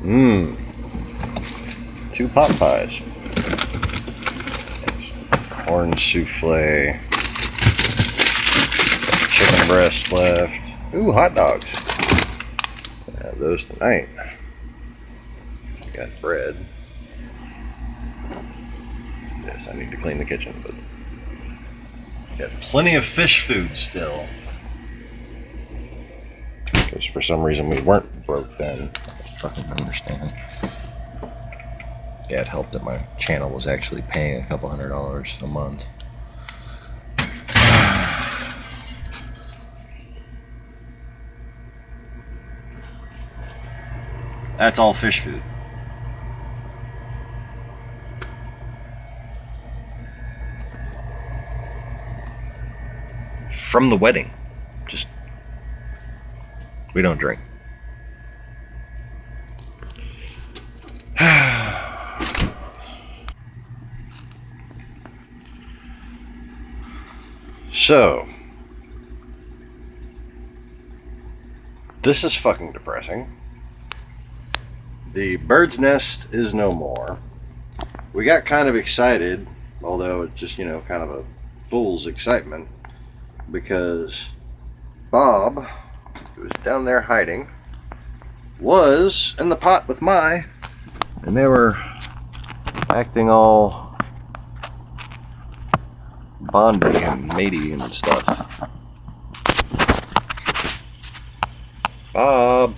Mmm. 2 pot pies. Corn souffle. Chicken breast left. Ooh, hot dogs. Have those tonight. Got bread. Yes, I need to clean the kitchen, but got plenty of fish food still. Because for some reason we weren't broke then. I fucking understand. Yeah, it helped that my channel was actually paying a couple $100 a month. That's all fish food. From the wedding. Just, we don't drink. So, this is fucking depressing. The bird's nest is no more. We got kind of excited, although it's just, kind of a fool's excitement, because Bob, who was down there hiding, was in the pot with Mai, and they were acting all bondy and matey and stuff. Bob.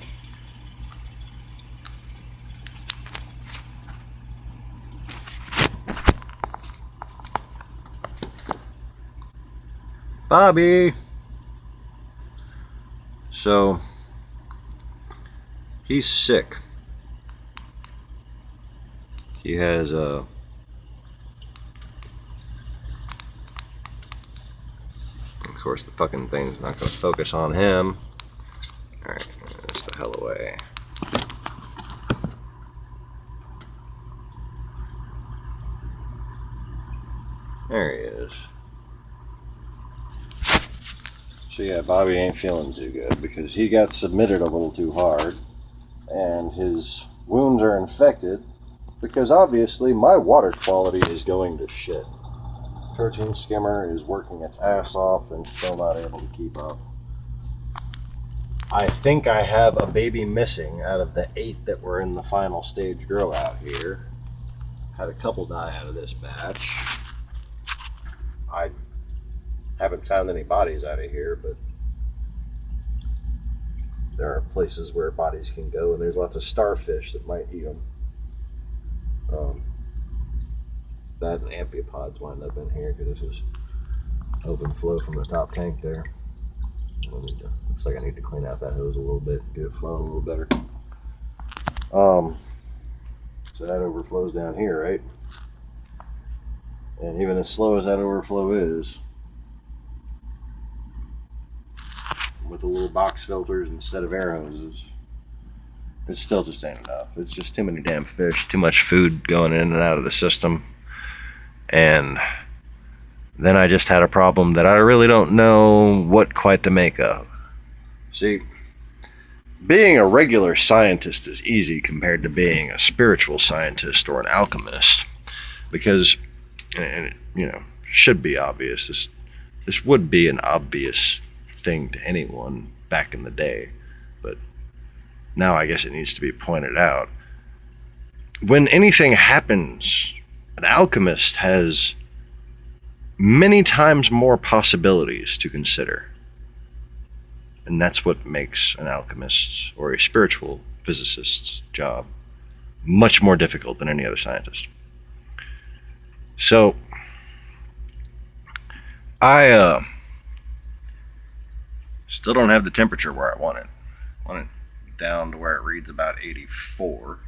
Bobby. So, he's sick. He has a of course the fucking thing's not going to focus on him. Alright, that's the hell away. There he is. So yeah, Bobby ain't feeling too good because he got submitted a little too hard and his wounds are infected because obviously my water quality is going to shit. Protein skimmer is working its ass off and still not able to keep up. I think I have a baby missing out of the 8 that were in the final stage grow out here. Had a couple die out of this batch. I haven't found any bodies out of here, but there are places where bodies can go, and there's lots of starfish that might eat them. That and amphipods wind up in here because this is open flow from the top tank there. Looks like I need to clean out that hose a little bit, get it flowing a little better. So that overflows down here, right? And even as slow as that overflow is, with the little box filters instead of air hoses, it still just ain't enough. It's just too many damn fish, too much food going in and out of the system. And then I just had a problem that I really don't know what quite to make of. See, being a regular scientist is easy compared to being a spiritual scientist or an alchemist, because, and it, should be obvious, this would be an obvious thing to anyone back in the day, but now I guess it needs to be pointed out. When anything happens, an alchemist has many times more possibilities to consider. And that's what makes an alchemist's or a spiritual physicist's job much more difficult than any other scientist. So, I still don't have the temperature where I want it. I want it down to where it reads about 84.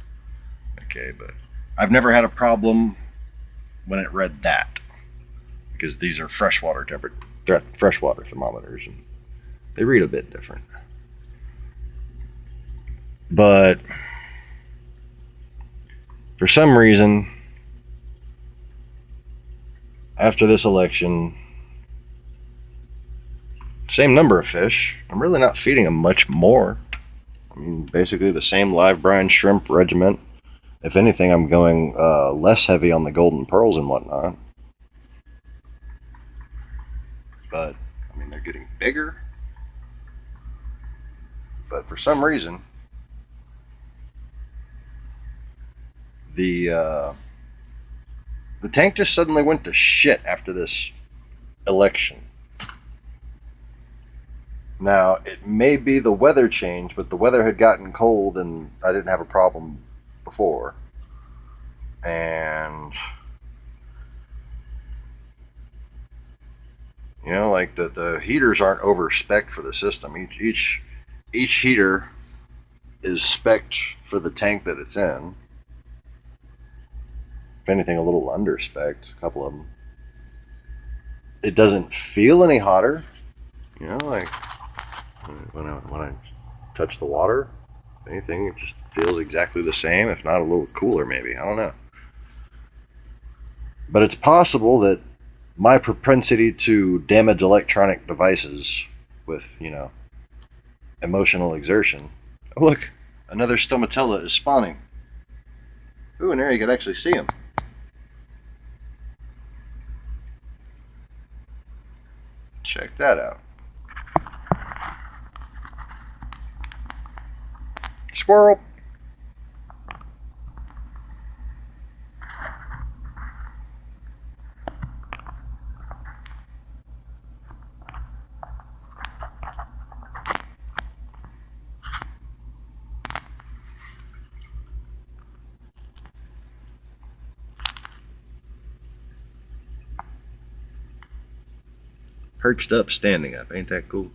Okay, but I've never had a problem when it read that, because these are freshwater thermometers, and they read a bit different. But for some reason, after this election, same number of fish, I'm really not feeding them much more. I mean, basically the same live brine shrimp regiment. If anything, I'm going less heavy on the golden pearls and whatnot. But, I mean, they're getting bigger. But for some reason, the tank just suddenly went to shit after this election. Now, it may be the weather change, but the weather had gotten cold and I didn't have a problem before. And, you know, like the heaters aren't over-spec'd for the system. Each heater is spec'd for the tank that it's in. If anything, a little under-spec'd, a couple of them. It doesn't feel any hotter. You know, like when I touch the water, if anything, it just feels exactly the same, if not a little cooler maybe. I don't know. But it's possible that my propensity to damage electronic devices with, you know, emotional exertion. Oh, look, another stomatella is spawning. Ooh, and there you can actually see him. Check that out. Squirrel. Perched up, standing up. Ain't that cool?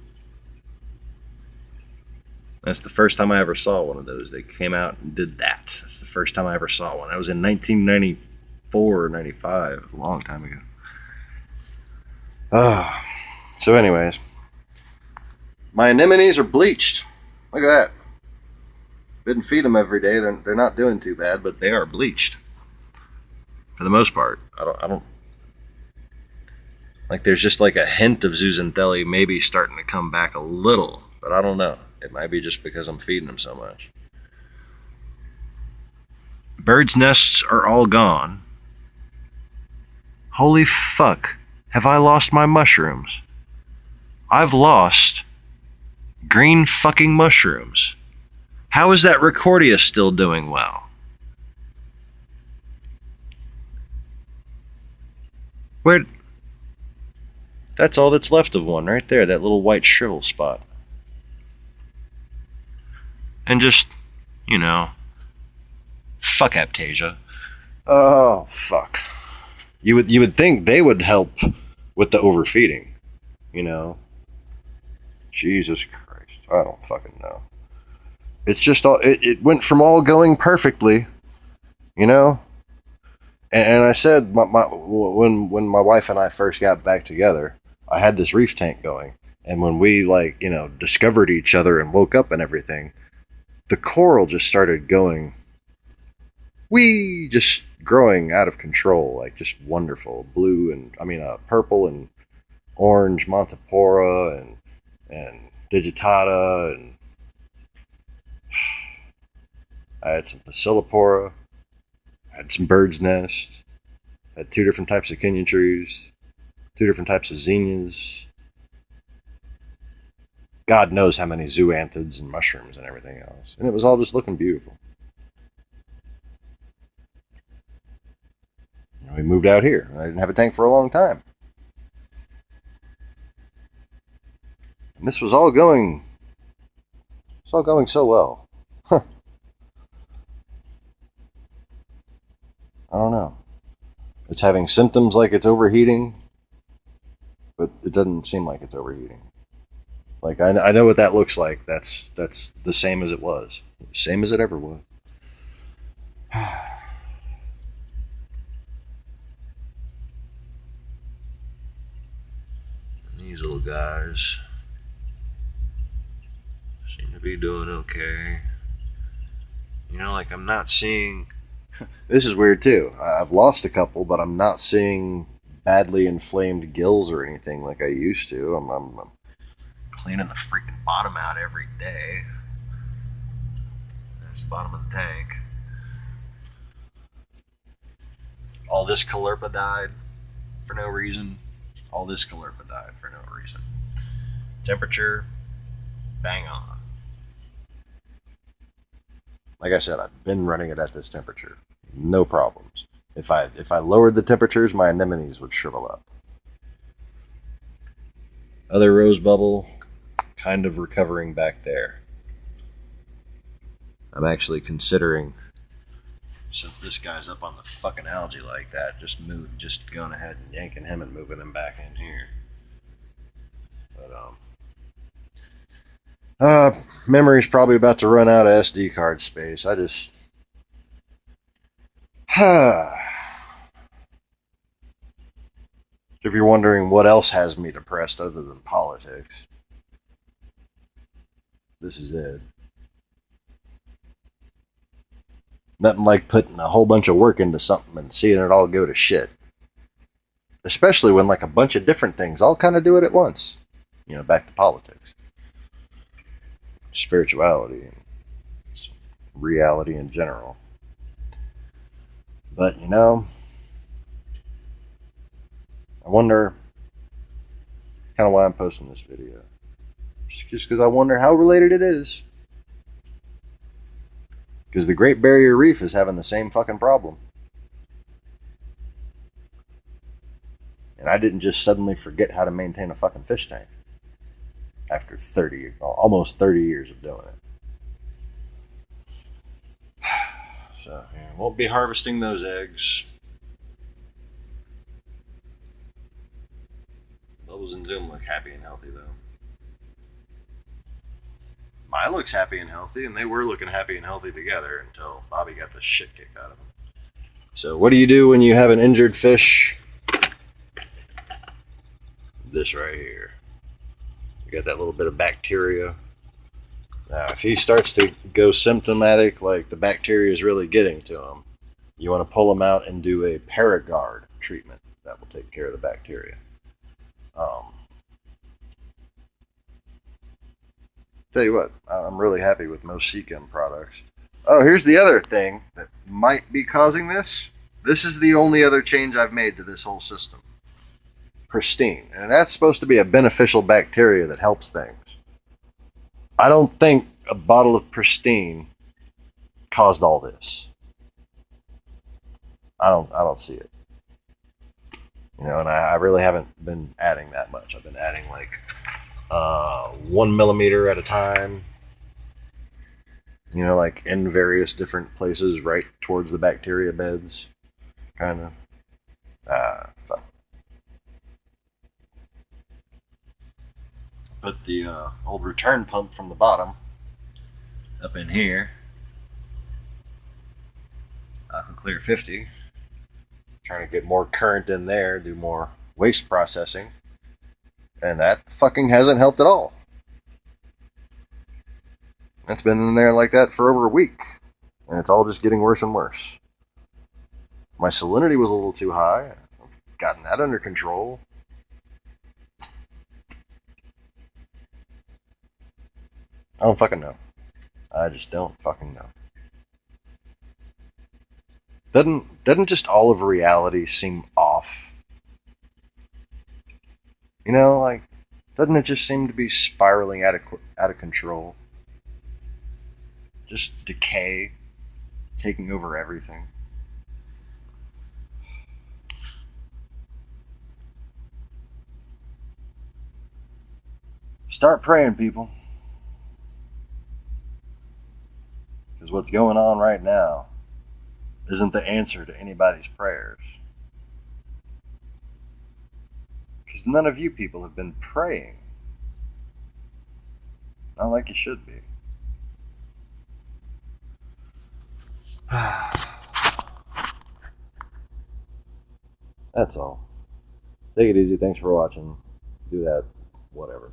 That's the first time I ever saw one of those. They came out and did that. That's the first time I ever saw one. That was in 1994 or 95. A long time ago. So anyways. My anemones are bleached. Look at that. Didn't feed them every day. They're not doing too bad, but they are bleached. For the most part. I don't like there's just like a hint of zooxanthellae maybe starting to come back a little, but I don't know. It might be just because I'm feeding them so much. Birds' nests are all gone. Holy fuck, have I lost my mushrooms? I've lost green fucking mushrooms. How is that Recordia still doing well? Where? That's all that's left of one right there, that little white shrivel spot. And just, you know, fuck Aptasia. Oh, fuck. You would think they would help with the overfeeding, you know. Jesus Christ, I don't fucking know. It's just all, it went from all going perfectly, you know. And I said, when my wife and I first got back together, I had this reef tank going. And when we, like, you know, discovered each other and woke up and everything, the coral just started going, just growing out of control, like just wonderful. Blue and, purple and orange Montipora and digitata, and I had some Bacillipora, I had some bird's nests, had 2 different types of Kenyan trees, 2 different types of zinnias. God knows how many zoanthids and mushrooms and everything else. And it was all just looking beautiful. And we moved out here. I didn't have a tank for a long time. And this was all going so well. Huh. I don't know. It's having symptoms like it's overheating, but it doesn't seem like it's overheating. Like, I know what that looks like. That's the same as it was. Same as it ever was. These little guys seem to be doing okay. You know, like, I'm not seeing... This is weird, too. I've lost a couple, but I'm not seeing badly inflamed gills or anything like I used to. I'm cleaning the freaking bottom out every day. There's the bottom of the tank. All this caulerpa died for no reason. All this caulerpa died for no reason. Temperature, bang on. Like I said, I've been running it at this temperature. No problems. If I lowered the temperatures, my anemones would shrivel up. Other rose bubble, kind of recovering back there. I'm actually considering, since this guy's up on the fucking algae like that, just going ahead and yanking him and moving him back in here. But memory's probably about to run out of SD card space. I just if you're wondering what else has me depressed other than politics, this is it. Nothing like putting a whole bunch of work into something and seeing it all go to shit. Especially when like a bunch of different things all kind of do it at once. You know, back to politics. Spirituality and reality in general. But, you know, I wonder kind of why I'm posting this video. Just because I wonder how related it is. Because the Great Barrier Reef is having the same fucking problem. And I didn't just suddenly forget how to maintain a fucking fish tank. After almost 30 years of doing it. So, yeah, won't be harvesting those eggs. Bubbles and Zoom look happy and healthy, though. Maya looks happy and healthy, and they were looking happy and healthy together until Bobby got the shit kicked out of them. So what do you do when you have an injured fish? This right here. You got that little bit of bacteria. Now, if he starts to go symptomatic, like the bacteria is really getting to him, you want to pull him out and do a Paragard treatment. That will take care of the bacteria. Tell you what, I'm really happy with most Seachem products. Oh, here's the other thing that might be causing this. This is the only other change I've made to this whole system. Pristine. And that's supposed to be a beneficial bacteria that helps things. I don't think a bottle of Pristine caused all this. I don't see it. You know, and I really haven't been adding that much. I've been adding like 1 millimeter at a time. You know, like in various different places right towards the bacteria beds. Kind of. So. Put the old return pump from the bottom up in here. Clear 50. Trying to get more current in there, do more waste processing. And that fucking hasn't helped at all. It's been in there like that for over a week. And it's all just getting worse and worse. My salinity was a little too high. I've gotten that under control. I don't fucking know. I just don't fucking know. Doesn't just all of reality seem off? You know, like, doesn't it just seem to be spiraling out of control? Just decay, taking over everything. Start praying, people. Because what's going on right now isn't the answer to anybody's prayers. Because none of you people have been praying. Not like you should be. That's all. Take it easy. Thanks for watching. Do that. Whatever.